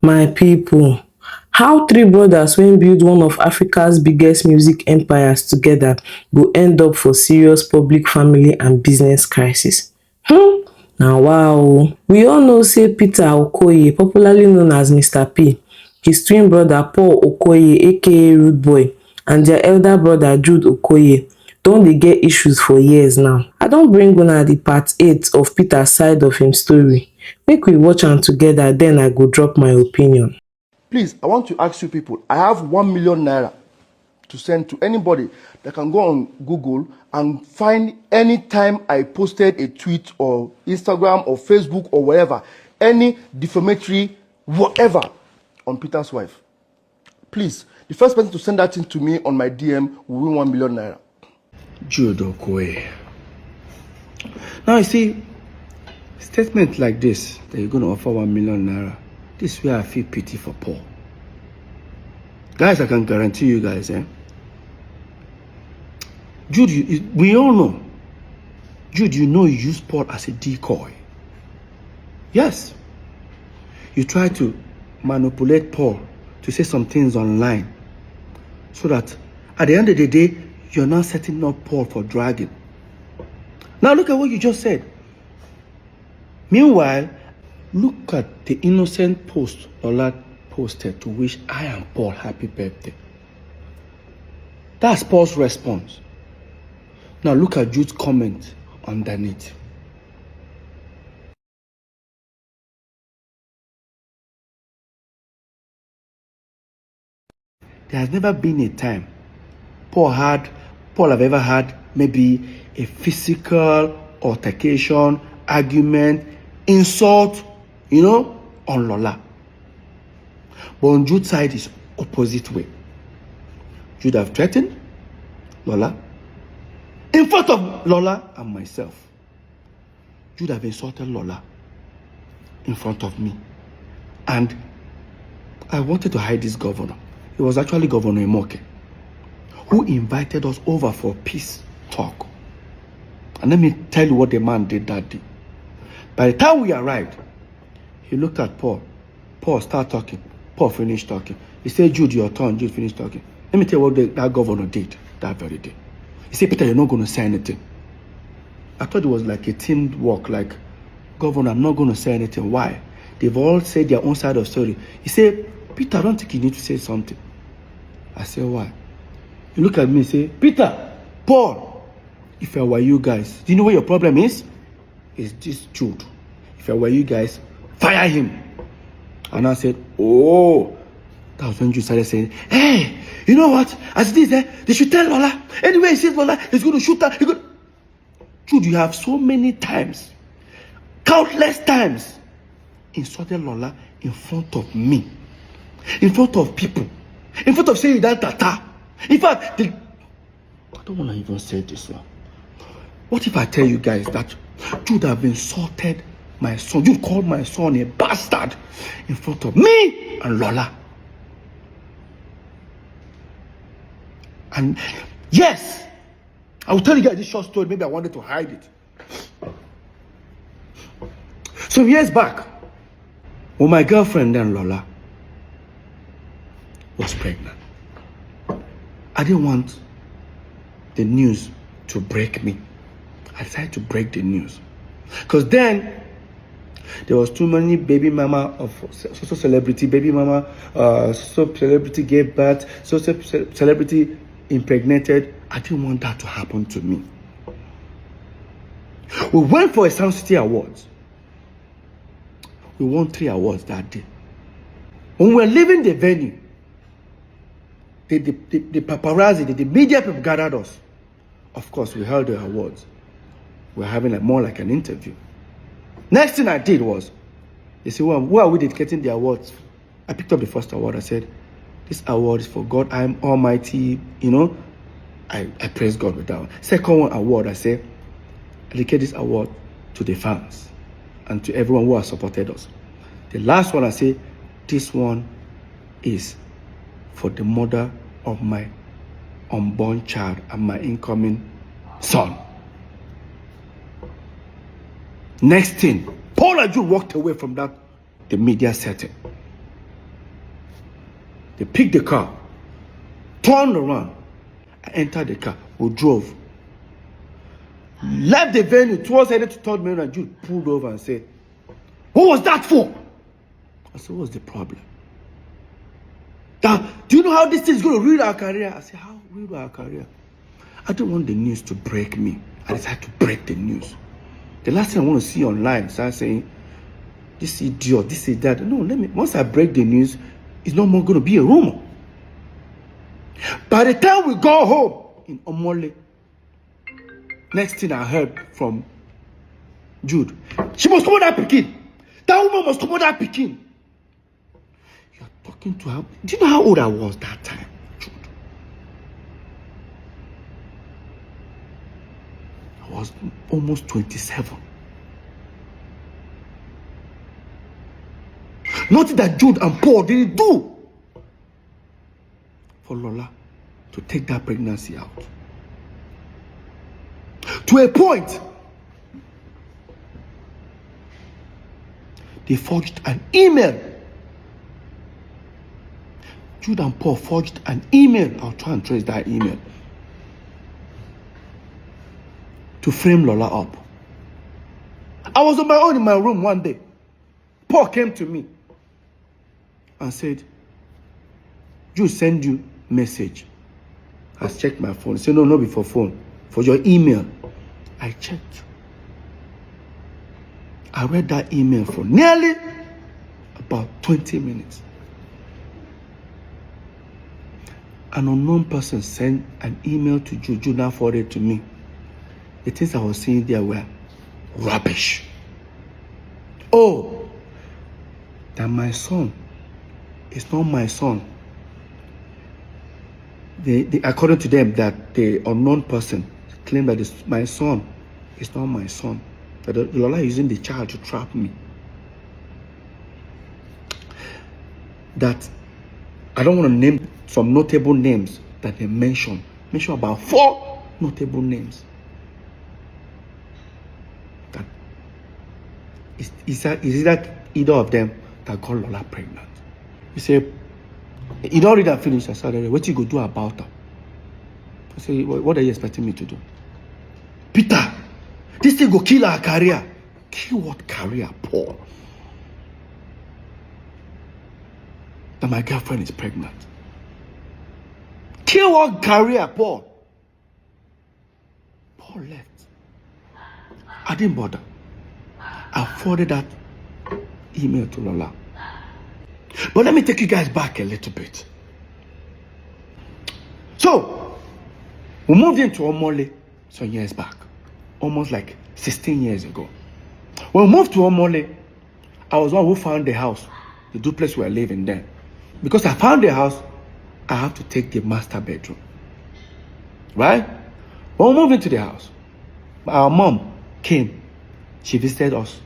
My people, how three brothers wey build one of Africa's biggest music empires together go end up for serious public, family and business crisis? Na wow. We all know say Peter Okoye, popularly known as Mr. P, his twin brother Paul Okoye aka Rudeboy and their elder brother Jude Okoye don dey get issues for years now. I don bring una the part 8 of Peter side of him story. Make we watch am together, then I go drop my opinion. Please, I want to ask you people, I have 1 million naira to send to anybody that can go on Google and find any time I posted a tweet or Instagram or Facebook or wherever, any defamatory whatever on Peter's wife. Please, the first person to send that thing to me on my DM will win 1 million naira. Jude Okoye. Now you see, statement like this, that you're going to offer 1 million naira, this is where I feel pity for Paul. Guys, I can guarantee you guys, Jude, we all know. Jude, you know you use Paul as a decoy. Yes. You try to manipulate Paul to say some things online so that at the end of the day, you're not setting up Paul for dragging. Now look at what you just said. Meanwhile, look at the innocent post Ola posted to wish I and Paul happy birthday. That's Paul's response. Now look at Jude's comment underneath. There has never been a time Paul have ever had maybe a physical altercation, argument, insult, on Lola. But on Jude's side is opposite way. Jude have threatened Lola in front of Lola and myself. Jude have insulted Lola in front of me. And I wanted to hide this governor. It was actually Governor Imoke who invited us over for peace talk. And let me tell you what the man did that day. By the time we arrived, he looked at Paul. Paul started talking. Paul finished talking. He said, Jude, your turn. Jude finished talking. Let me tell you what that governor did that very day. He said, Peter, you're not going to say anything. I thought it was like a team work, like, Governor, I'm not going to say anything. Why? They've all said their own side of the story. He said, Peter, I don't think you need to say something. I said, why? He looked at me and said, Peter, Paul, if I were you guys, do you know what your problem is? It's this Jude. If I were you guys, fire him. And I said, oh. That was when Jude started saying, hey, you know what? As it is, they should tell Lola. Anyway, he says Lola, he's going to shoot her. Jude, you have so many times, countless times, insulted Lola in front of me, in front of people, in front of saying that tata. In fact, I don't want to even say this now. What if I tell you guys that Jude have insulted my son? Jude called my son a bastard in front of me and Lola. And yes, I will tell you guys this short story. Maybe I wanted to hide it. Some years back, when my girlfriend then Lola was pregnant, I didn't want the news to break me. I decided to break the news. Because then, there was too many baby mama of so celebrity, baby mama, so celebrity gave birth, so celebrity impregnated. I didn't want that to happen to me. We went for a Sound City Awards. We won 3 awards that day. When we were leaving the venue, the paparazzi, the media people gathered us. Of course, we held the awards. We were having more like an interview. Next thing I did was, they said, well, who are we dedicating the awards? I picked up the first award. I said, this award is for God, I am Almighty. I praise God with that one. Second one award, I said, I dedicate this award to the fans and to everyone who has supported us. The last one, I say, this one is for the mother of my unborn child and my incoming son. Next thing, Paul and Jude walked away from the media setting. They picked the car, turned around, and entered the car. We drove. Left the venue towards headed to Third Main, and Jude pulled over and said, "What was that for?" I said, "What's the problem? That, do you know how this thing is going to ruin our career?" I said, "How ruin our career?" I don't want the news to break me. I decided to break the news. The last thing I want to see online, start saying, "This idiot, this is that." No, once I break the news, it's no more going to be a rumor. By the time we go home in Omole, next thing I heard from Jude, "She must come out that Pekin. That woman must come out that Pekin." You're talking to her. Do you know how old I was that time, Jude? I was almost 27. Nothing that Jude and Paul didn't do for Lola to take that pregnancy out. To a point, they forged an email. Jude and Paul forged an email. I'll try and trace that email. To frame Lola up. I was on my own in my room one day. Paul came to me and said, "Jude send you message." I checked my phone. He said, "No, before phone. For your email." I checked. I read that email for nearly about 20 minutes. An unknown person sent an email to Jude. Jude now forwarded to me. The things I was seeing there were rubbish. Oh, that my son is not my son. According to them, that the unknown person claimed that my son is not my son. That Lola is using the child to trap me. That I don't want to name some notable names that they mention. Mention about 4 notable names. That is that either of them that got Lola pregnant. He said, "You don't read and finish." I said, "What you go do about her?" I said, "What are you expecting me to do?" "Peter, this thing go kill our career." "Kill what career, Paul?" "That my girlfriend is pregnant." "Kill what career, Paul?" Paul left. I didn't bother. I forwarded that email to Lola. But let me take you guys back a little bit. So, we moved into Omole some years back. Almost like 16 years ago. When we moved to Omole, I was one who found the house, the duplex we were living there. Because I found the house, I have to take the master bedroom. Right? When we moved into the house, our mom came. She visited us.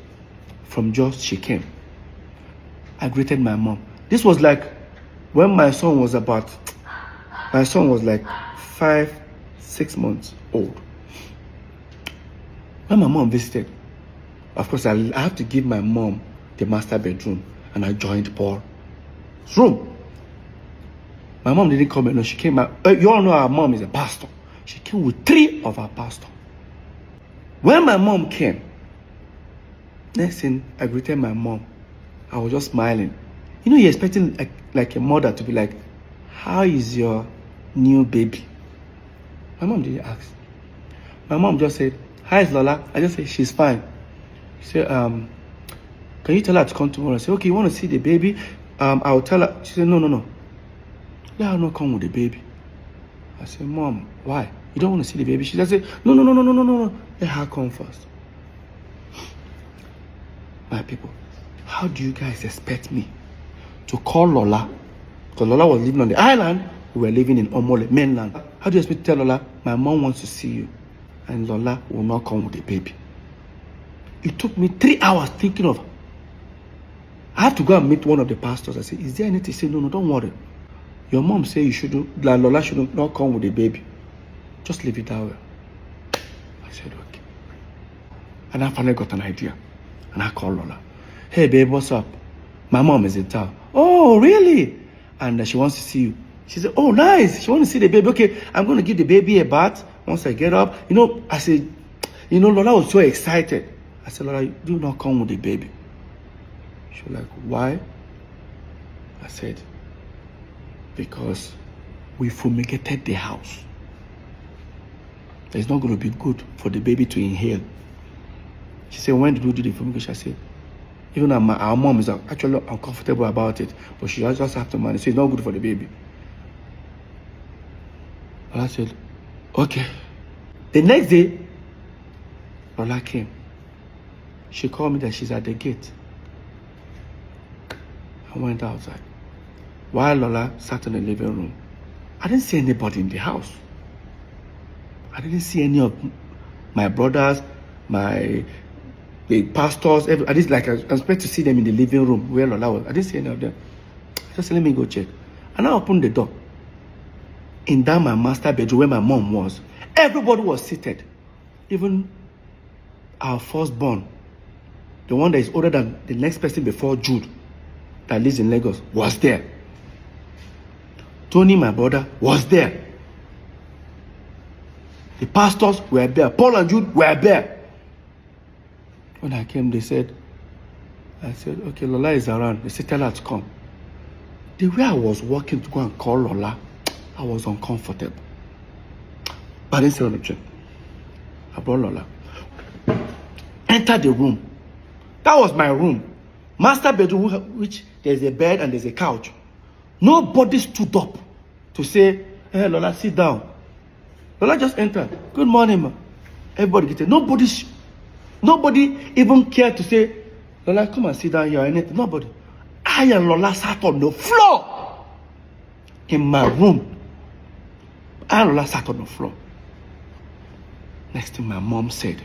From Jos, she came. I greeted my mom. This was like when my son was like 5-6 months old. When my mom visited, of course, I have to give my mom the master bedroom, and I joined Paul's room. My mom didn't come alone. She came out. You all know our mom is a pastor. She came with 3 of our pastors. When my mom came, next thing, I greeted my mom. I was just smiling. You know, you're expecting like a mother to be like, "How is your new baby?" My mom didn't ask. My mom just said, "Hi, Lola." I just said, "She's fine." She said, "Can you tell her to come tomorrow?" I said, "Okay, you want to see the baby? I'll tell her." She said, No. Let her not come with the baby." I said, "Mom, why? You don't want to see the baby?" She just said, No. Let her come first." My people, how do you guys expect me to call Lola? Because Lola was living on the island, we were living in Omole, mainland. How do you expect me to tell Lola, "My mom wants to see you," and Lola will not come with the baby? It took me 3 hours thinking of. I have to go and meet one of the pastors. I said, "Is there anything?" He said, No, don't worry. Your mom said you shouldn't, like Lola should not come with the baby. Just leave it that way. I said, okay. And I finally got an idea. And I called Lola. "Hey babe, what's up? My mom is in town." "Oh, really? and she wants to see you. She said, oh, nice. She wants to see the baby. Okay, I'm going to give the baby a bath once I get up. I said, Lola was so excited. I said, Lola, do not come with the baby. She was like, why? I said, because we fumigated the house. It's not going to be good for the baby to inhale. She said, when did we do the fumigation? I said, even our mom is actually uncomfortable about it, but she just have to manage. So it's not good for the baby. And I said, okay. The next day, Lola came. She called me that she's at the gate. I went outside. While Lola sat in the living room, I didn't see anybody in the house. I didn't see any of my brothers, the pastors. I expect to see them in the living room where Lola was. I didn't see any of them. I just said, let me go check. And I opened the door. In that my master bedroom where my mom was, everybody was seated. Even our firstborn, the one that is older than the next person before Jude, that lives in Lagos, was there. Tony, my brother, was there. The pastors were there. Paul and Jude were there. When I came, I said, okay, Lola is around. They said, tell her to come. The way I was walking to go and call Lola, I was uncomfortable. But I didn't say anything. I brought Lola. Entered the room. That was my room. Master bedroom, which there's a bed and there's a couch. Nobody stood up to say, hey, Lola, sit down. Lola just entered. Good morning, ma. Everybody get it. Nobody even cared to say, Lola, come and sit down here or anything. Nobody. I and Lola sat on the floor in my room. I and Lola sat on the floor. Next thing my mom said,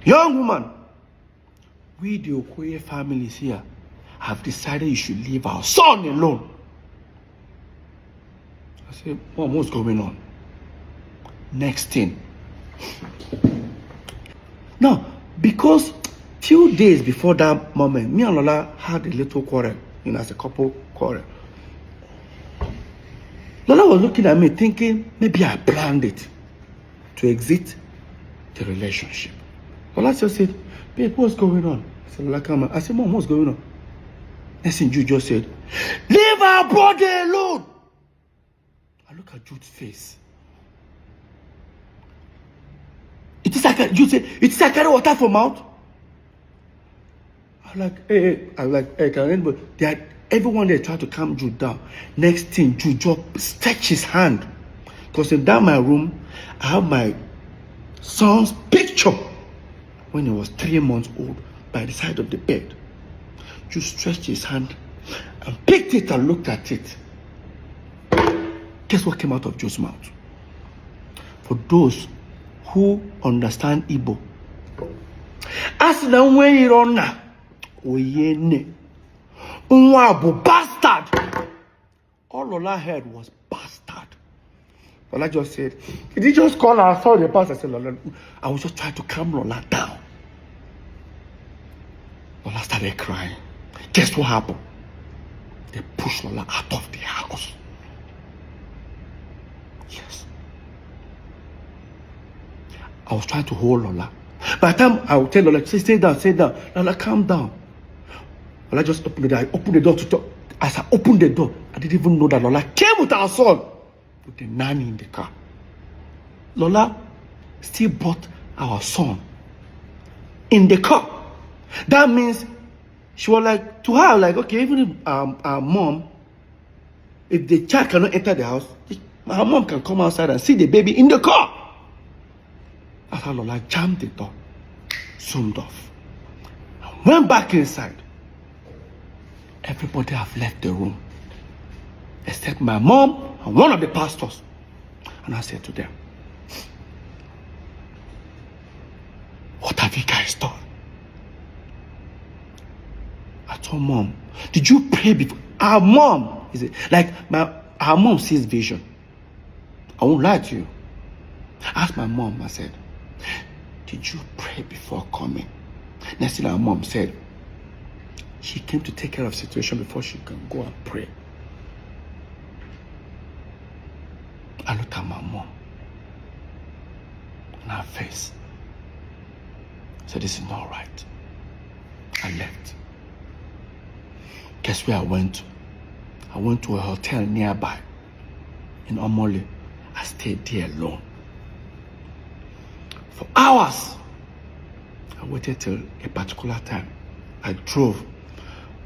young woman, we the Okoye families here have decided you should leave our son alone. I said, Mom, what's going on? Next thing. Now, because 2 days before that moment, me and Lola had a little quarrel, as a couple quarrel. Lola was looking at me thinking, maybe I planned it to exit the relationship. Lola just said, babe, what's going on? I said, Lola, come on. I said, Mom, what's going on? Next thing Jude just said, leave our brother alone. I look at Jude's face. Jude said, it is like carry water from mouth. I'm like, hey, can anybody? Everyone there tried to calm Jude down. Next thing, Jude just stretched his hand. Because in that my room, I have my son's picture when he was 3 months old by the side of the bed. Jude stretched his hand and picked it and looked at it. Guess what came out of Jude's mouth? For those who understand Igbo, Asina Weirona Oyene Unwabu bastard. All Lola heard was bastard. Lola just said, did he just call her? I saw the pastor. I said, Lola, I was just trying to calm Lola down. Lola started crying. Guess what happened? They pushed Lola out of the house. Yes. I was trying to hold Lola. By the time I would tell Lola, stay down, stay down. Lola, calm down. Lola just opened the door. I opened the door to talk. As I opened the door, I didn't even know that Lola came with our son, with the nanny in the car. Lola still brought our son in the car. That means she was like, to her, like, okay, even if our mom, if the child cannot enter the house, her mom can come outside and see the baby in the car. That's how Lola jammed the door, zoomed off, and went back inside. Everybody have left the room, except my mom and one of the pastors. And I said to them, what have you guys done? I told Mom, did you pray before? Our mom, is it like our mom sees vision. I won't lie to you. I asked my mom, I said, did you pray before coming? Next thing our mom said, She came to take care of the situation before she can go and pray. I looked at my mom and her face. I said, this is not right. I left. Guess where I went to? I went to a hotel nearby in Omole. I stayed there alone. For hours. I waited till a particular time. I drove,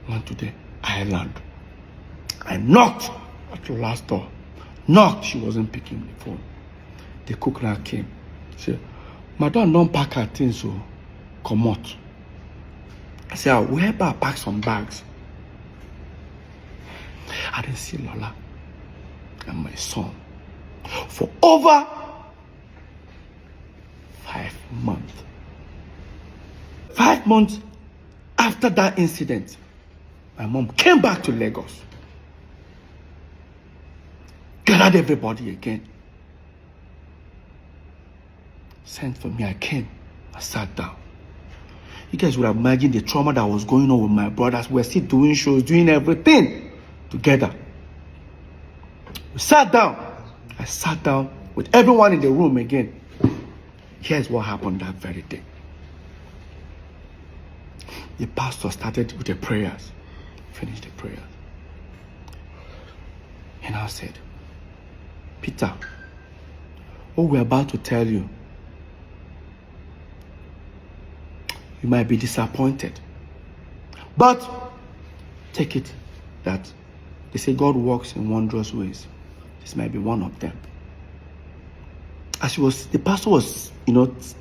went to the island. I knocked at the last door. Knocked, she wasn't picking the phone. The cook now came. She said, Madam, don't pack her things, so come out. I said, I'll help her pack some bags. I didn't see Lola and my son for over 5 months. 5 months after that incident, my mom came back to Lagos. Gathered everybody again. Sent for me, I came. I sat down. You guys would have imagined the trauma that was going on with my brothers. We were still doing shows, doing everything together. We sat down. I sat down with everyone in the room again. Here's what happened that very day. The pastor started with the prayers. Finished the prayers. And I said, Peter, what we're about to tell you, you might be disappointed. But take it that they say God works in wondrous ways. This might be one of them. As the pastor was,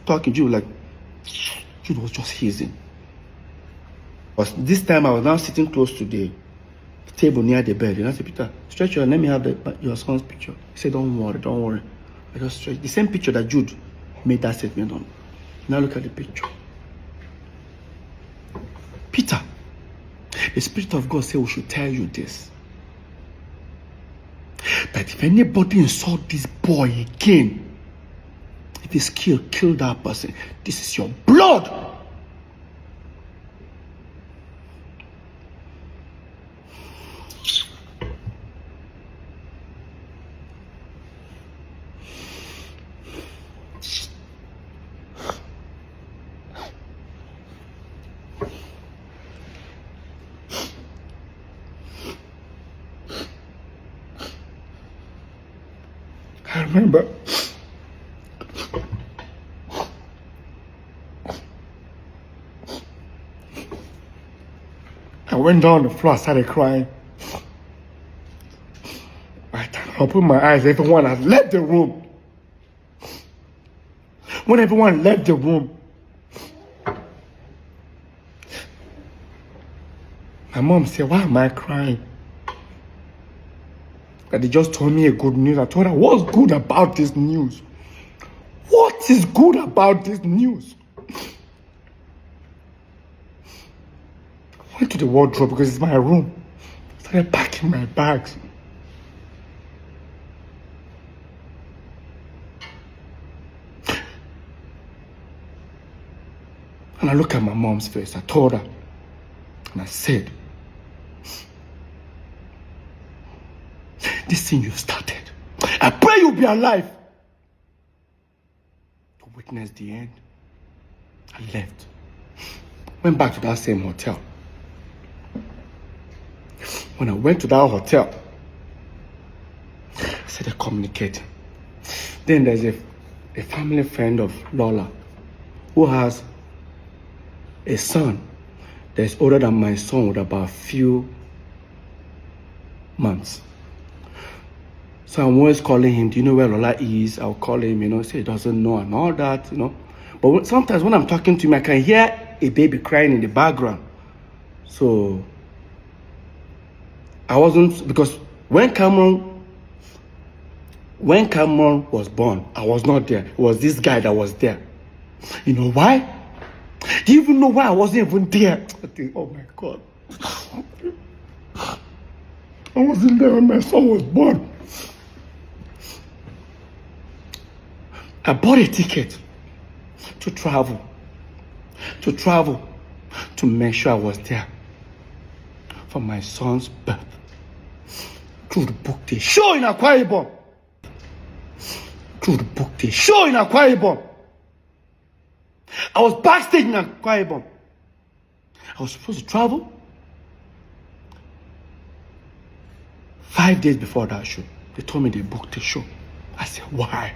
talking to you, like, Jude was just hissing. But this time I was now sitting close to the table near the bed. And I said, Peter, stretch your hand, let me have your son's picture. He said, don't worry. I just stretched. The same picture that Jude made that statement on. Now look at the picture. Peter, the Spirit of God said we should tell you this. That if anybody insult this boy again, if he's killed, kill that person. This is your blood. I remember I went down the floor, I started crying. I opened my eyes, everyone had left the room. When everyone left the room, my mom said, why am I crying? That they just told me a good news. I told her, what's good about this news? What is good about this news? I went to the wardrobe because it's my room. Started packing my bags. And I looked at my mom's face. I told her, and I said, this thing you've started, I pray you'll be alive to witness the end. I left. Went back to that same hotel. When I went to that hotel, I started communicating. Then there's a family friend of Lola who has a son that's older than my son with about a few months. So I'm always calling him, do you know where Lola is? I'll call him, say he doesn't know and all that, But sometimes when I'm talking to him, I can hear a baby crying in the background. So I wasn't, because when Cameron was born, I was not there. It was this guy that was there. You know why? Do you even know why I wasn't even there? I think, oh my God. I wasn't there when my son was born. I bought a ticket to travel to make sure I was there. for my son's birth. Jude booked a show in Akwa Ibom. Jude booked a show in Akwa Ibom. I was backstage in Akwa Ibom. I was supposed to travel 5 days before that show. They told me they booked a show. I said, why?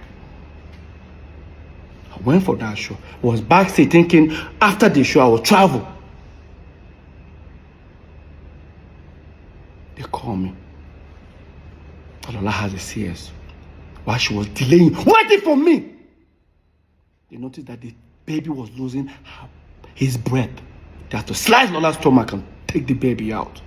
I went for that show. I was backstage thinking after the show I would travel. They called me. Lola has a CS. While she was delaying, waiting for me, they noticed that the baby was losing his breath. They had to slice Lola's stomach and take the baby out.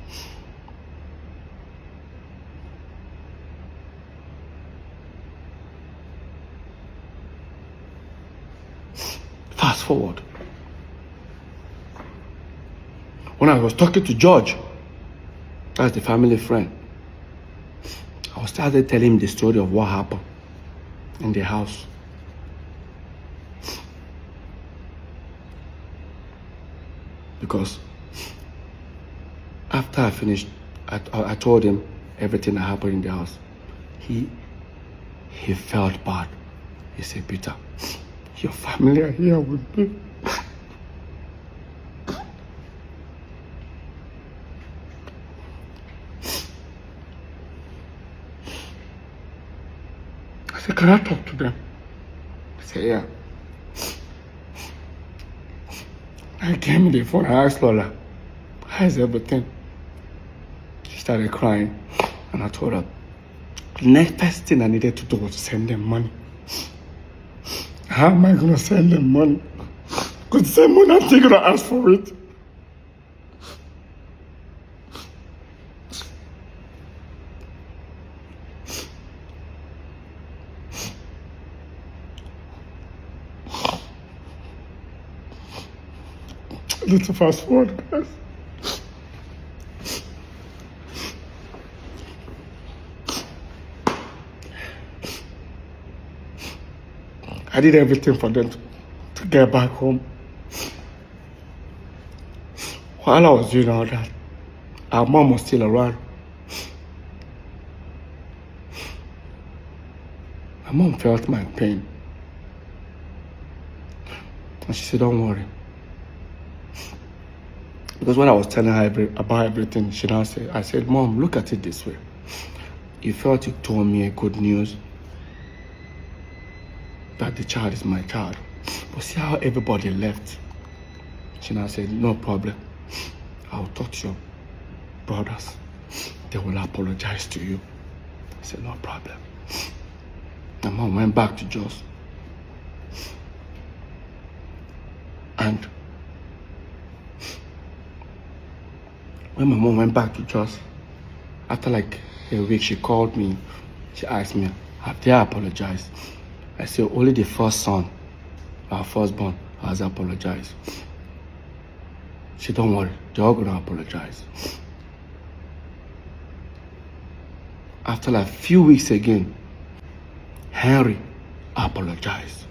Fast forward. When I was talking to George, that's the family friend, I started telling him the story of what happened in the house. Because after I finished, I told him everything that happened in the house. He felt bad. He said, Peter, your family are here with me. I said, can I talk to them? He said, yeah. I came in the phone, I asked Lola, how's everything? She started crying, and I told her, the next first thing I needed to do was to send them money. How am I going to send them money? Because the same money I'm going to ask for it. Let's fast forward, guys. I did everything for them to get back home. While I was doing all that, our mom was still around. My mom felt my pain. And she said, don't worry. Because when I was telling her about everything, she now said, I said, Mom, look at it this way. You felt you told me a good news that the child is my child. But see how everybody left. She now said, no problem. I'll talk to your brothers. They will apologize to you. I said, no problem. My mom went back to Jos. And when my mom went back to Jos, after like a week, she called me. She asked me, have they apologized? I said, only the first son, our firstborn, has apologized. She said, don't worry, they're all gonna apologize. After like a few weeks again, Henry apologized.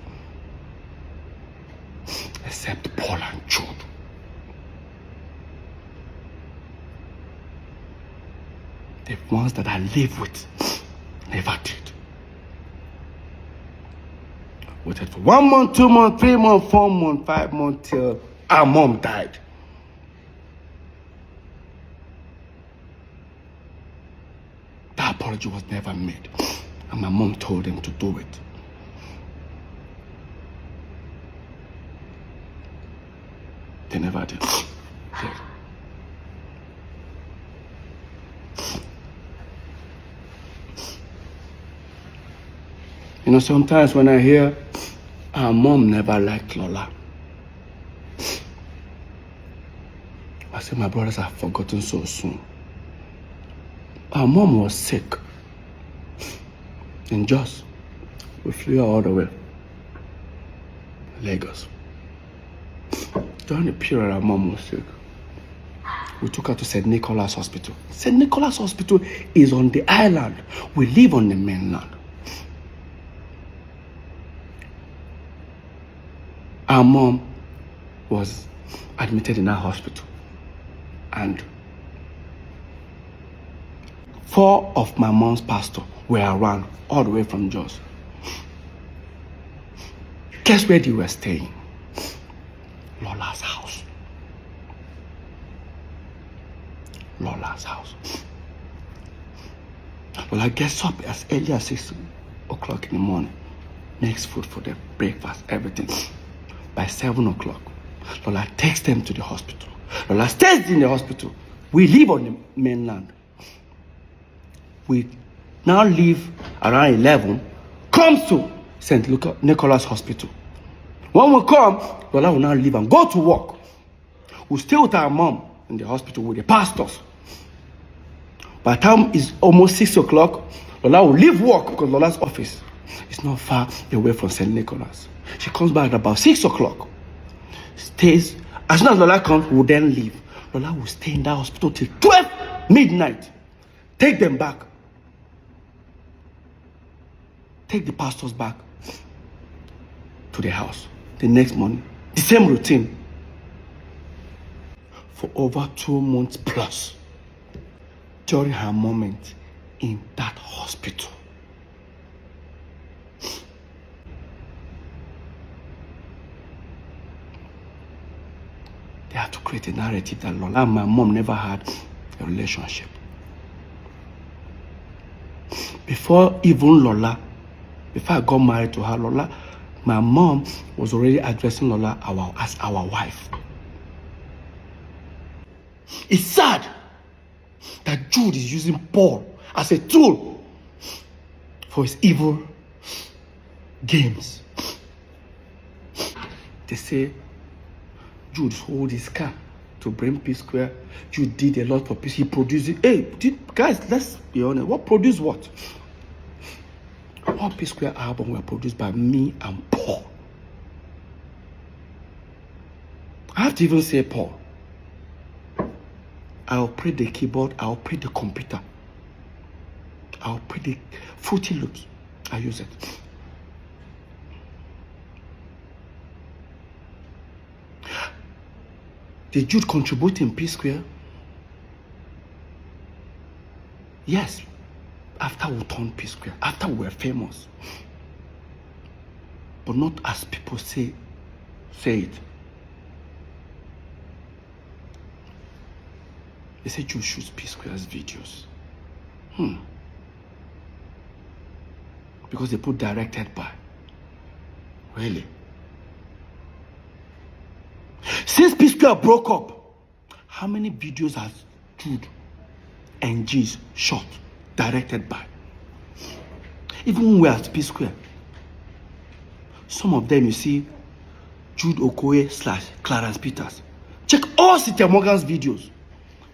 Except Paul and Jude. The ones that I live with never did. Waited for 1 month, 2 months, 3 months, 4 months, 5 months till our mom died. The apology was never made. And my mom told them to do it. They never did. You know, sometimes when I hear our mom never liked Lola, I say my brothers have forgotten so soon. Our mom was sick. In Jos, we flew her all the way to Lagos. During the period our mom was sick, we took her to St. Nicholas Hospital. St. Nicholas Hospital is on the island. We live on the mainland. Our mom was admitted in our hospital, and 4 of my mom's pastors were around, all the way from Jos. Guess where they were staying? Lola's house. Lola's house. Lola gets up as early as 6 o'clock in the morning. Makes food for them, breakfast, everything. By 7 o'clock, Lola takes them to the hospital. Lola stays in the hospital. We live on the mainland. We now leave around 11, comes to St. Nicholas Hospital. When we come, Lola will now leave and go to work. We stay with our mom in the hospital with the pastors. By the time it's almost 6 o'clock, Lola will leave work because Lola's office is not far away from St. Nicholas. She comes back at about 6 o'clock. Stays. As soon as Lola comes, we'll then leave. Lola will stay in that hospital till 12 midnight. Take them back. Take the pastors back to the house. The next morning, the same routine. For over 2 months plus, during her moment in that hospital. They had to create a narrative that Lola and my mom never had a relationship. Before even Lola, before I got married to her, Lola, my mom was already addressing Lola as our wife. It's sad that Jude is using Paul as a tool for his evil games. They say Jude sold his car to bring PSquare. Jude did a lot for peace. He produced it. Hey, guys, let's be honest. What produced what? All PSquare albums were produced by me and Paul. I have to even say Paul. I'll operate the keyboard, I'll operate the computer. I'll operate the Fruity Loops. I use it. Did Jude contribute in PSquare? Yes. After we turned PSquare, after we were famous. But not as people say it. They say Jude shoots PSquare's videos. Because they put directed by. Really? Since PSquare broke up, how many videos has Jude and G's shot, directed by? Even when we are at PSquare, some of them you see Jude Okoye / Clarence Peters. Check all Cynthia Morgan's videos.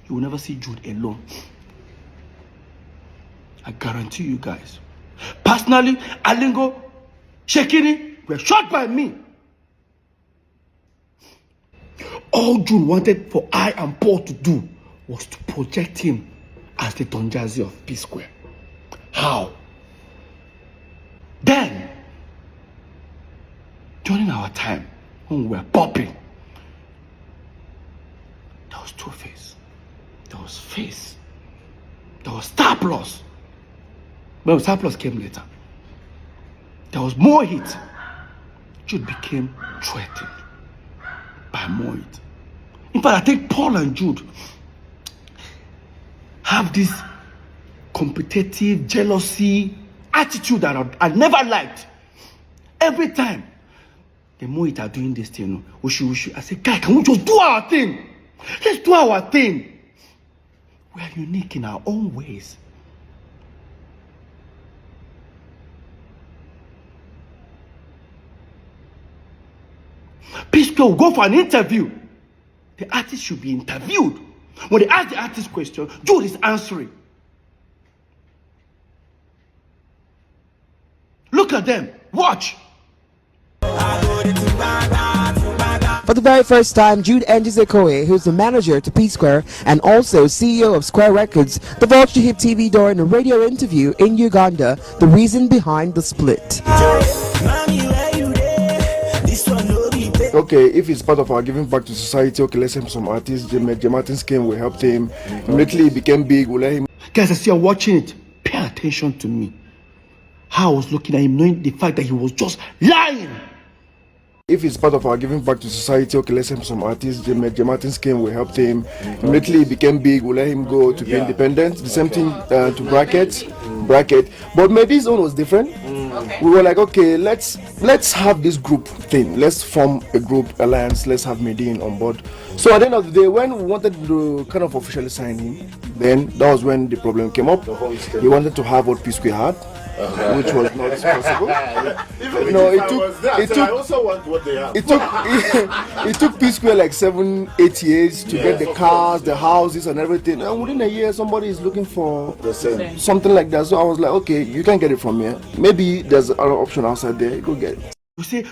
You will never see Jude alone. I guarantee you guys. Personally, Alingo, Shekini were shot by me. All Jude wanted for I and Paul to do was to project him as the Don Jazzy of PSquare. How? Then, during our time, when we were popping, there was Two-Face, there was Face, there was Star Plus. But Star Plus came later. There was more hit. Jude became threatened by more hit. In fact, I think Paul and Jude have this competitive, jealousy attitude that I never liked. Every time the Moit are doing this thing, we should. I say, guy, can we just do our thing? Let's do our thing. We are unique in our own ways. PSquare will go for an interview. The artist should be interviewed. When they ask the artist question, Jude is answering. Look at them. Watch. For the very first time, Jude Okoye, who's the manager to PSquare and also CEO of Square Records, divulged to Hip TV during a radio interview in Uganda the reason behind the split. Okay, if it's part of our giving back to society, okay, let's help some artists. J. Martin's came, we helped him. Immediately he became big, we let him. Guys, as you're watching it, pay attention to me. How I was looking at him, knowing the fact that he was just lying. If it's part of our giving back to society, okay, let's help some artists. J Martin's came, we helped him. Immediately he became big, we let him go to be independent. The same thing to Bracket. But Medi's own was different. We were like, okay, let's have this group thing. Let's form a group alliance. Let's have Medi on board. So at the end of the day, when we wanted to kind of officially sign him, then that was when the problem came up. He wanted to have what PSquare had. Which was not possible. It took PSquare like 7-8 years to get the cars, the houses, and everything. And within a year, somebody is looking for the same something like that. So I was like, okay, you can get it from here. Maybe there's another option outside there. You go get it. We say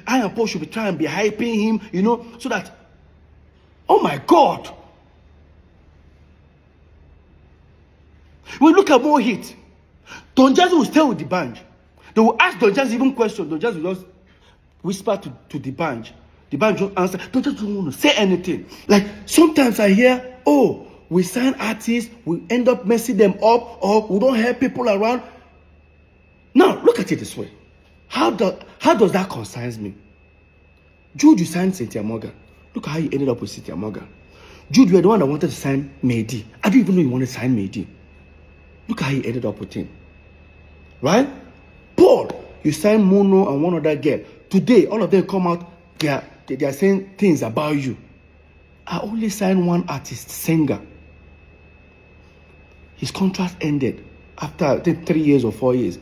I and Paul should be trying to be hyping him, so that, oh my God, we look at more hit. Don Jazzy will stay with the band. They will ask Don Jazzy even questions. Don Jazzy will just whisper to the band. The band just answer. Don Jazzy don't want to say anything. Like sometimes I hear, oh, we sign artists, we end up messing them up, or we don't have people around. Now look at it this way. How does that concern me? Jude, you signed Cynthia Morgan. Look how you ended up with Cynthia Morgan. Jude, you were the one that wanted to sign Medi. I didn't even know you wanted to sign Medi. Look how you ended up with him. Right? Paul, you signed Mono and one other girl. Today, all of them come out, they are saying things about you. I only signed one artist, singer. His contract ended after, I think, 3 years or 4 years.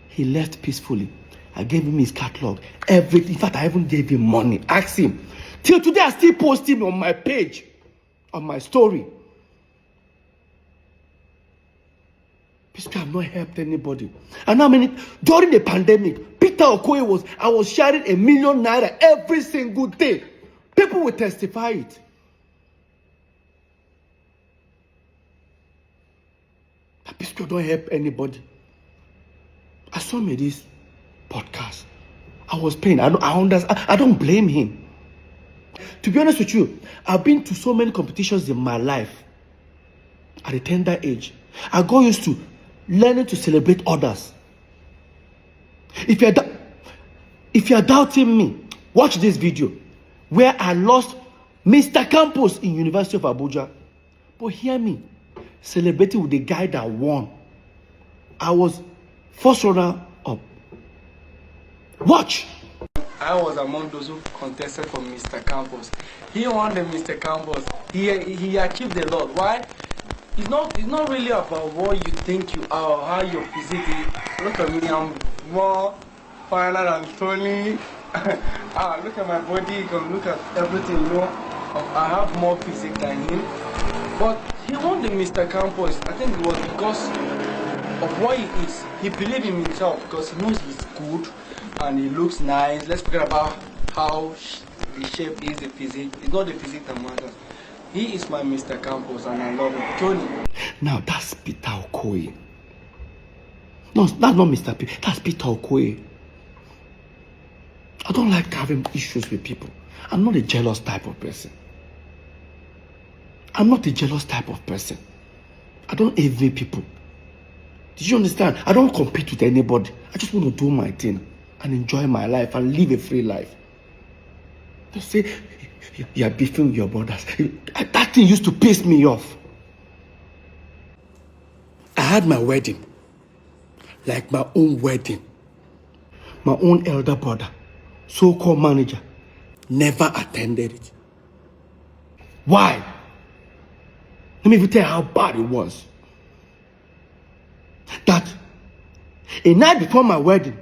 He left peacefully. I gave him his catalog, everything. In fact, I even gave him money. Ask him. Till today, I still post him on my page, on my story. PSquare have not helped anybody. And how many during the pandemic, Peter Okoye I was sharing ₦1 million every single day. People will testify it. That PSquare don't help anybody. I saw me this podcast. I was paying. I understand. I don't blame him. To be honest with you, I've been to so many competitions in my life. At a tender age, I got used to learning to celebrate others. If you're doubting me, watch this video where I lost Mr. Campos in University of Abuja. But hear me, celebrating with the guy that won. I was first runner up. Watch. I was among those who contested for Mr. Campos. He won the Mr. Campos. He achieved a lot. Why? It's not really about what you think you are or how your physique is. Look at me, I'm more finer than Tony. Look at my body, you can look at everything, I have more physique than him. But he won the Mr. Campos. I think it was because of what he is. He believed in himself because he knows he's good and he looks nice. Let's forget about how the shape is, the physique. It's not the physique that matters. He is my Mr. Campos and I love him. Tony. Now that's Peter Okoye. No, that's not Mr. P. That's Peter Okoye. I don't like having issues with people. I'm not a jealous type of person. I don't envy people. Did you understand? I don't compete with anybody. I just want to do my thing and enjoy my life and live a free life. They say you are beefing with your brothers. That thing used to piss me off. I had my wedding, like my own wedding. My own elder brother, so-called manager, never attended it. Why? Let me even tell you how bad it was. That a night before my wedding,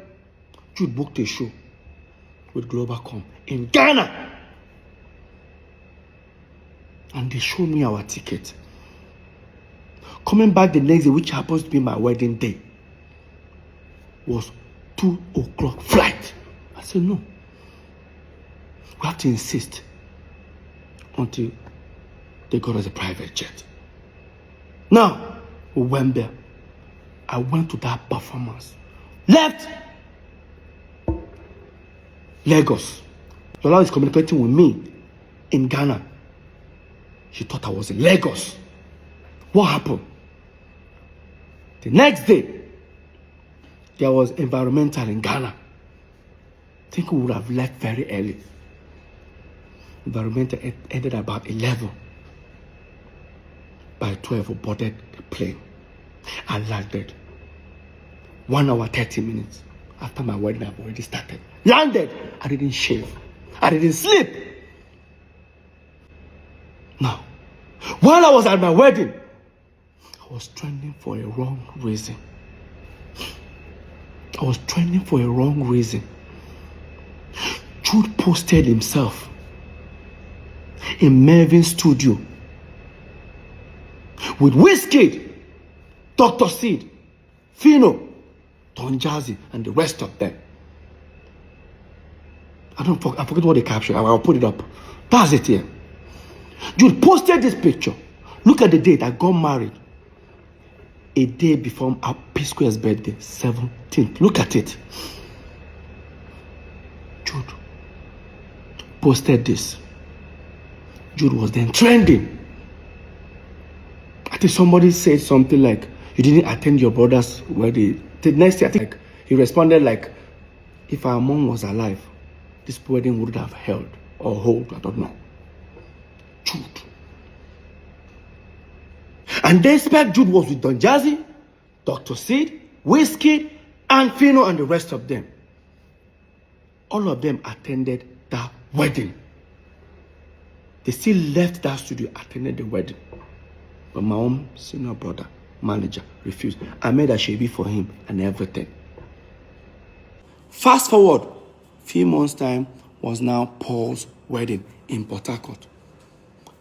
Jude booked a show with Globalcom in Ghana. And they showed me our ticket. Coming back the next day, which happens to be my wedding day, was 2 o'clock flight. I said, no. We have to insist until they got us a private jet. Now, we went there. I went to that performance. Left Lagos. Lola is communicating with me in Ghana. She thought I was in Lagos. What happened? The next day, there was environmental in Ghana. I think we would have left very early. Environmental ended about 11. By 12, we boarded the plane. I landed. 1 hour, 30 minutes after my wedding, I've already started. Landed. I didn't shave. I didn't sleep. Now, while I was at my wedding, I was trending for a wrong reason. Jude posted himself in Mervin's studio with Wizkid, Dr. Seed, Fino, Don Jazzy, and the rest of them. I forget what they captured. I'll put it up. That's it here. Jude posted this picture. Look at the date. I got married a day before our PSquare's birthday, 17th. Look at it. Jude posted this. Jude was then trending. I think somebody said something like, "You didn't attend your brother's wedding." The next day, I think he responded like, "If our mom was alive, this wedding would have held or hold, I don't know." Jude. And despite Jude was with Don Jazzy, Dr. Seed, Wizkid, and Fino, and the rest of them, all of them attended that wedding. They still left that studio, attended the wedding. But my own senior brother, manager, refused. I made a shabby for him and everything. Fast forward, few months' time was now Paul's wedding in Port Harcourt.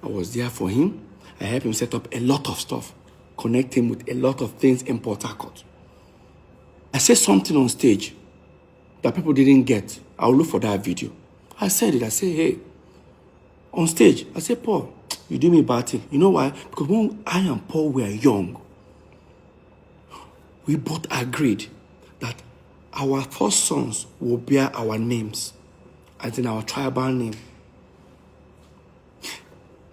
I was there for him. I helped him set up a lot of stuff, connect him with a lot of things in Port Harcourt. I said something on stage that people didn't get. I'll look for that video. I said it. I said, "Hey," on stage, I said, "Paul, you do me bad thing." You know why? Because when I and Paul were young, we both agreed that our first sons will bear our names, as in our tribal name.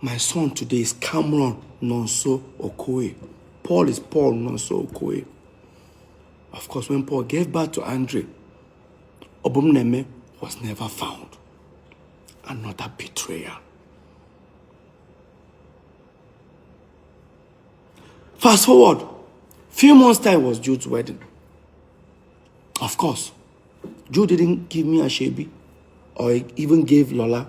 My son today is Cameron Nonso Okoye. Paul is Paul Nonso Okoye. Of course, when Paul gave birth to Andre, Obumneme was never found. Another betrayal. Fast forward, few months time was Jude's wedding. Of course, Jude didn't give me a shebi or even gave Lola.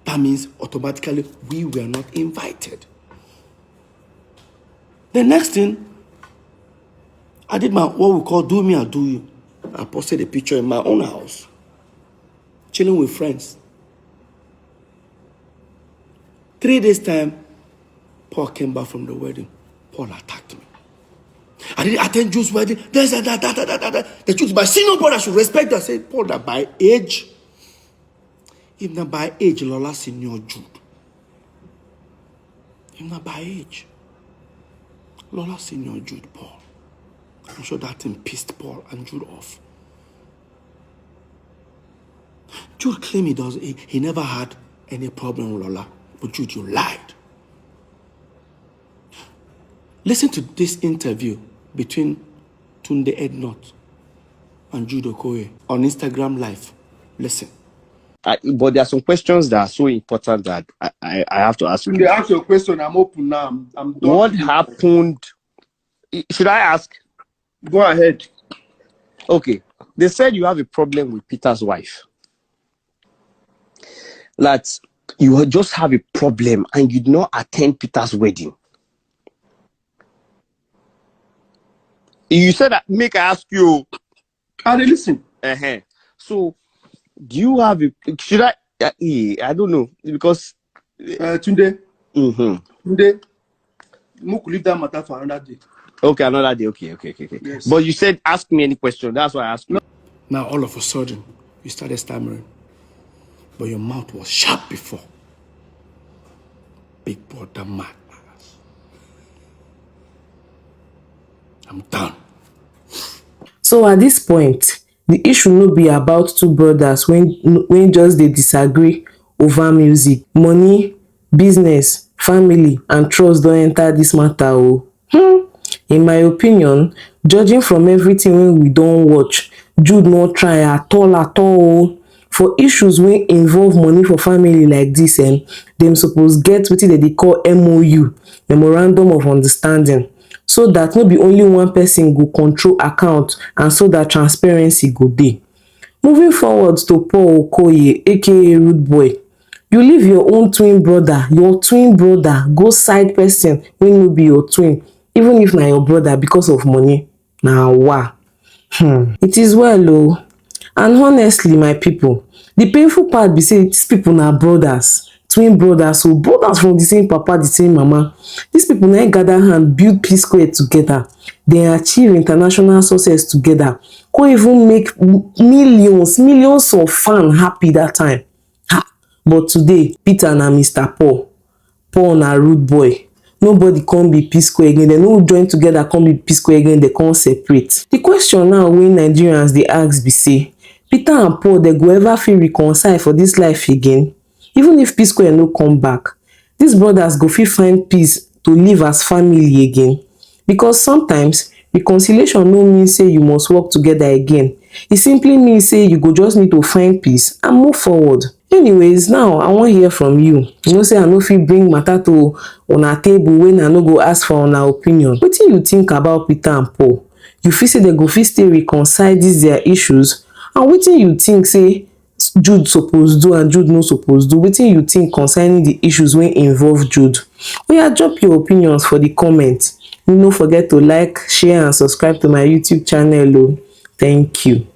That means automatically we were not invited. The next thing, I did what we call do me or do you. I posted a picture in my own house, chilling with friends. 3 days time, Paul came back from the wedding. Paul attacked me. I didn't attend Jude's wedding. The Jude's my senior brother should respect that. I said, "Paul, that by age, if not by age, Lola senior Jude. If not by age, Lola senior Jude, Paul." I'm sure that thing pissed Paul and Jude off. Jude claimed he never had any problem with Lola. But Jude, you lied. Listen to this interview between Tunde Ednot and Jude Okoye on Instagram Live. Listen. But there are some questions that are so important that I have to ask you. They ask your question. I'm open now. I'm done. What happened? Should I ask? Go ahead. Okay. They said you have a problem with Peter's wife. That you just have a problem and you did not attend Peter's wedding. You said that, make I ask you. I listen. So, do you have a, should I don't know, because Tunde. Tunde, Moku leave that matter for another day. Okay, another day. Okay. Yes. But you said ask me any question. That's why I asked you. Now all of a sudden, you started stammering. But your mouth was sharp before. Big brother madness. I'm done. So at this point, the issue no be about two brothers when just they disagree over music, money, business, family, and trust don't enter this matter. In my opinion, judging from everything wey we don watch, Jude no try at all. For issues wey involve money for family like dis, dem suppose get wetin dem dey call MOU, memorandum of understanding, so dat no be only one person go control account and so dat transparency go dey. Moving forward to Paul Okoye aka Rudeboy, you leave your own twin brother go side person wey no be your twin, even if na your brother, because of money. Na wa. It is well oo. And honestly my people, the painful part be say dis people na brothers, twin brothers oo, brothers from the same papa the same mama. Dis people na im gather hand build PSquare together, dem achieve international success together, come even make millions of fans happy that time. But today, Peter na Mr. Paul na Rudeboy. Nobody come be PSquare again, dem no join together come be PSquare again, dem come separate. The question now wey Nigerians dey ask be say, Peter and Paul dem go ever fit reconcile for dis life again? Even if PSquare no come back, dis brothers go fit find peace to live as family again? Because sometimes reconciliation no mean say you must work together again, e simply mean say you go just need to find peace and move forward. Anyways, now I wan hear from you. You know say I no fit bring matter to una table when I no go ask for una opinion. Wetin you think about Peter and Paul? You feel say dem go fit still reconcile dis their issues? And wetin you think say Jude suppose do and Jude no suppose do? Wetin you think concerning the issues wey involve Jude? Oya, drop your opinions for the comment. No forget to like, share and subscribe to my YouTube channel oo. Thank you.